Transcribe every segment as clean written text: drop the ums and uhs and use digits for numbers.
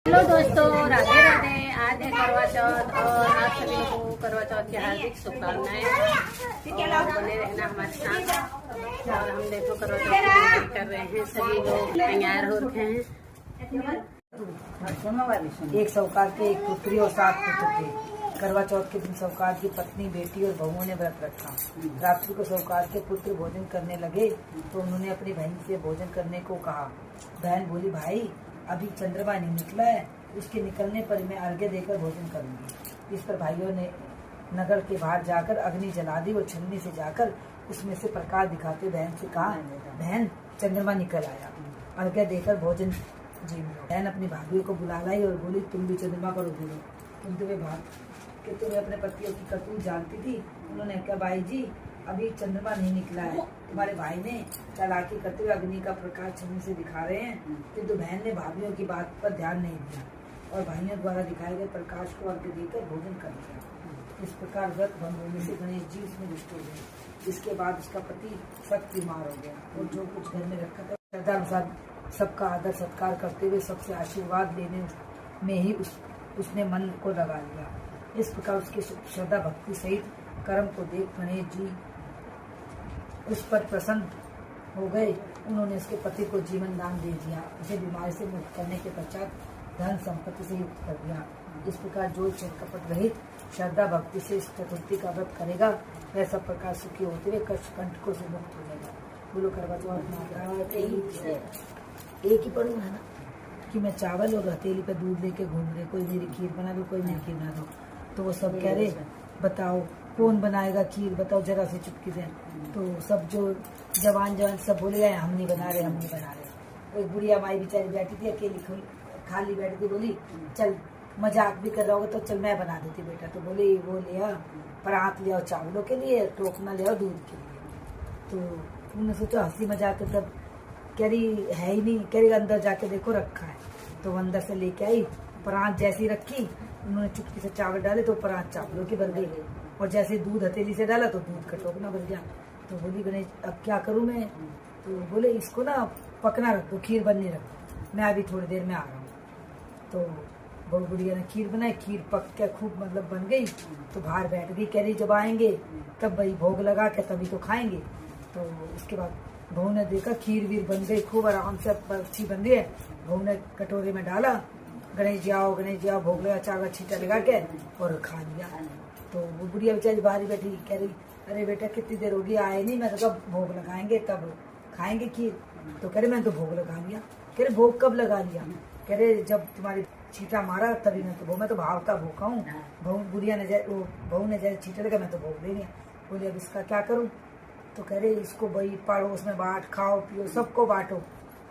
Hello दोस्तों, राधे राधे। आज है करवा चौथ और आप सभी लोगों को करवा चौथ की हार्दिक शुभकामनाएं। बने रहना हमारे साथ। और हम देखो करवा चौथ की तैयारी कर रहे हैं, सभी लोग तैयार हो रखे हैं। एक साहूकार के एक पुत्री और 7 पुत्र थे। करवा चौथ के दिन साहूकार की पत्नी, बेटी और बहुओं ने व्रत रखा। रात्रि को साहूकार के पुत्र भोजन करने लगे तो उन्होंने अपनी बहन से भोजन करने को कहा। बहन बोली, भाई अभी चंद्रमा नहीं निकला है, उसके निकलने पर मैं अर्घ्य देकर भोजन करूंगी। इस पर भाइयों ने नगर के बाहर जाकर अग्नि जला दी और छन्नी से जाकर उसमें से प्रकाश दिखाते बहन से कहा, बहन चंद्रमा निकल आया, अर्घ्य देकर भोजन जी। बहन अपनी भाभी को बुला लाई और बोली, तुम भी चंद्रमा पर उतरो। तुम तुम्हें भाग कि तुम्हें अपने पतियों की करतूत जानती थी। उन्होंने कहा, भाई जी अभी चंद्रमा नहीं निकला है, तुम्हारे भाई ने चालाकी करते हुए अग्नि का प्रकाश छन्नी से दिखा रहे हैं। किंतु बहन ने भाभीयों की बात पर ध्यान नहीं दिया और भाइयों द्वारा दिखाए गए प्रकाश को अर्घ्य देकर भोजन कर लिया। इस प्रकार व्रत भंग होने से गणेश जी उसमें दुष्ट हो गए। इसके बाद उसका पति सख्त बीमार हो गया और जो कुछ घर में रखा था श्रद्धानुसार सबका आदर सत्कार करते हुए सबसे आशीर्वाद लेने में ही उसने मन को लगा लिया। इस प्रकार उसकी श्रद्धा भक्ति सहित कर्म को देख गणेश जी उस पर प्रसन्न हो गए। उन्होंने उसके पति को जीवन दान दे दिया। उसे बीमारी से मुक्त करने के पश्चात धन संपत्ति से युक्त कर दिया। इस प्रकार जो छल कपट रहित श्रद्धा भक्ति से इस चतुर्थी का व्रत करेगा वह सब प्रकार सुखी होते हुए कष्ट कंटकों से मुक्त हो जाएगा। बोलो करवा चौथ माता। एक ही पढ़ू है ना कि मैं चावल और हथेली पे दूध लेके घूम रहे, कोई मेरी खीर बना दो, कोई मेरी खीर बना दो। तो वो सब कह रहे, बताओ कौन बनाएगा खीर, बताओ जरा से चुटकी से। तो सब जो जवान सब बोले गए, हम नहीं बना रहे, हम नहीं बना रहे। एक बुढ़िया माई बेचारी बैठी थी अकेली, खाली बैठी थी, बोली चल मजाक भी कर रहा होगा तो चल मैं बना देती बेटा। तो बोले वो ले आओ परात, ले आओ चावलों के लिए, टोकना ले आओ दूध के लिए। तो उन्होंने सोचा हंसी मजाक, तब कह रही है ही नहीं, कह रही अंदर जाके देखो रखा है। तो वो अंदर से लेके आई, परात जैसी रखी, उन्होंने चुटकी से चावल डाले तो परात चावलों की बन गई और जैसे दूध हथेली से डाला तो दूध का टोकना बन गया। तो बोली गणेश अब क्या करूं मैं। तो बोले इसको ना पकना रख दो, खीर बनने रख दो, मैं अभी थोड़ी देर में आ रहा हूँ। तो बहुत बुढ़िया ने खीर बनाई, खीर पक के खूब मतलब बन गई। तो बाहर बैठ गई, कह रही जब आएंगे तब भाई भोग लगा के तभी तो खाएंगे। तो उसके बाद बहू ने देखा खीर वीर बन गई, खूब आराम से अच्छी बन गई है। बहू ने कटोरे में डाला, गणेश जी आओ भोग लगा, चावल छींटा लगा के और खा लिया। तो वो बुढ़िया बेचारी बाहर बैठी, कह रही अरे बेटा कितनी देर होगी आए नहीं, मैं तो कब भोग लगाएंगे तब खाएंगे खीर। तो कह रहे मैं तो भोग लगा लिया। कह रहे भोग कब लगा लिया। कह रहे जब तुम्हारी छींटा मारा तभी मैं तो भाव का भूखा हूँ। बुढ़िया ने बहू ने जैसे छींटा लगा, मैं तो भोग ले लिया। बोले अब इसका क्या करूँ। तो कह रहे इसको भाई पड़ोस में बांट, खाओ पियो, सबको बांटो।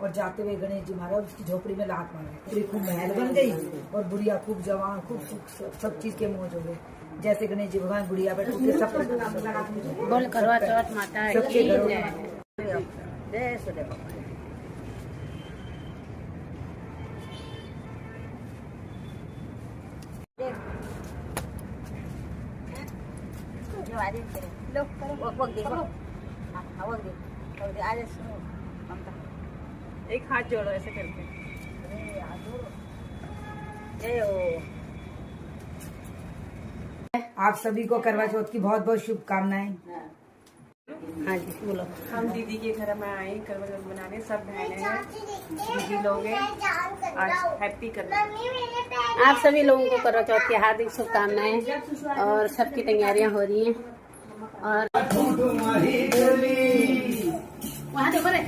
और जाते हुए गणेश जी महाराज उसकी झोपड़ी में लात मारे, खूब महल बन गई और बुढ़िया खूब जवान, खूब सुख, सब चीज के मौज हो गए। जैसे गणेश जी भगवान बुढ़िया पे टूटे, सब बोल करवा चौथ माता सबके की घरों जय। जय सूर्य। एक हाथ जोड़ो ऐसे करके। आप सभी को करवा चौथ की बहुत बहुत शुभकामनाएं। हाँ जी बोलो। हम दीदी के घर में आए करवा चौथ बनाने, सब बहनें हैं, दीदी लोग हैं, आज हैप्पी करवा। आप सभी लोगों को करवा चौथ की हार्दिक शुभकामनाएं और सबकी तैयारियां हो रही हैं। और वहाँ देखो रे।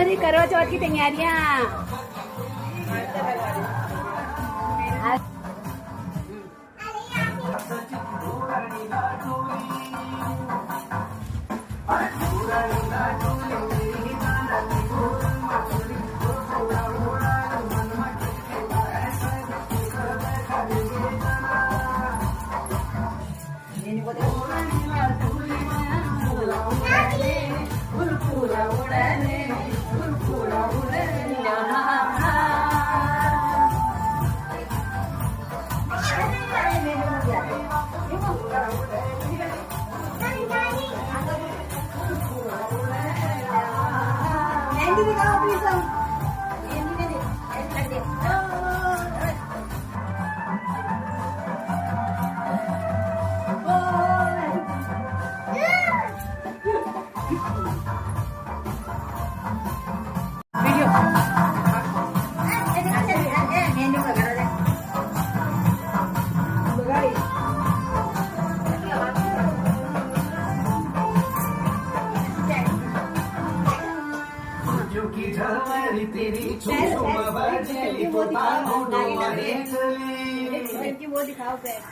रही करवा चौथ की तैयारियां। तेरी वो दिखाओ।